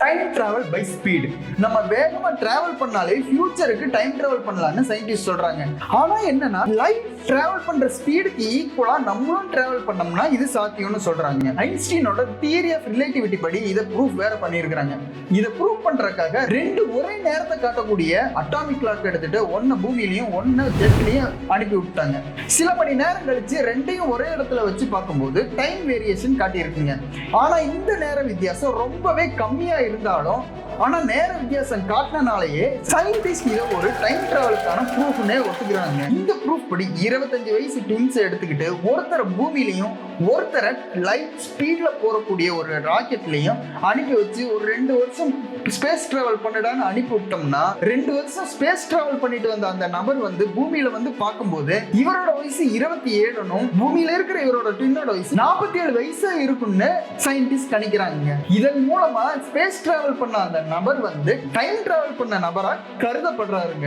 Time travel by speed. நம்ம வேகமா travel பண்ணாலே ஃபியூச்சருக்கு டைம் டிராவல் பண்ணலாம்னு சயின்டிஸ்ட் சொல்றாங்க. ஆனா என்னன்னா லைட் டிராவல் பண்ற ஸ்பீடுக்கு ஈக்குவலா நம்மளும் டிராவல் பண்ணோம்னா இது சாத்தியம்னு சொல்றாங்க. ஐன்ஸ்டீனோட தியரி ஆஃப் ரிலேட்டிவிட்டி படி இதை ப்ரூஃப் வேற பண்ணியிருக்காங்க. இதை ப்ரூவ் பண்றதுக்காக ரெண்டு ஒரே நேரத்தை காட்டக்கூடிய அட்டாமிக் கிளாக் எடுத்துட்டு ஒன்னு பூமியிலையும் ஒன்னு ஜெட்லயும் அனுப்பி விட்டாங்க. சில மணி நேரம் கழிச்சு ரெண்டையும் ஒரே இடத்துல வச்சு பார்க்கும்போது டைம் வேரியேஷன் காட்டியிருக்குங்க. ஆனா இந்த நேர வித்தியாசம் ரொம்பவே கம்மியா இருந்தாலும் ஆனா நேர வித்தியாசம் காட்டினாலேயே சயின்டிஸ்ட் இதை ஒரு டைம் டிராவலுக்கான ப்ரூஃப்னே ஒத்துக்கிறாங்க. இந்த ப்ரூஃப் படி 25 வயசு ட்வின்ஸ் எடுத்துக்கிட்டு ஒருத்தரை பூமியிலையும் ஒருத்தரை லைட் ஸ்பீட்ல போறக்கூடிய ஒரு ராக்கெட்லையும் அனுப்பி வச்சு ஒரு 2 வருஷம் ஸ்பேஸ் டிராவல் பண்ணிடான்னு அனுப்பி விட்டோம்னா 2 வருஷம் ஸ்பேஸ் டிராவல் பண்ணிட்டு வந்த அந்த நபர் பூமியில பார்க்கும்போது இவரோட வயசு 27னும் பூமியில இருக்கிற இவரோட ட்வின்னோட வயசு 47 வயசு இருக்குன்னு சயின்டிஸ்ட் கணிக்கிறாங்க. இதன் மூலமா ஸ்பேஸ் டிராவல் பண்ண அந்த நபர் டைம் டிராவல் பண்ண நபரா கருதப்படுறாருங்க.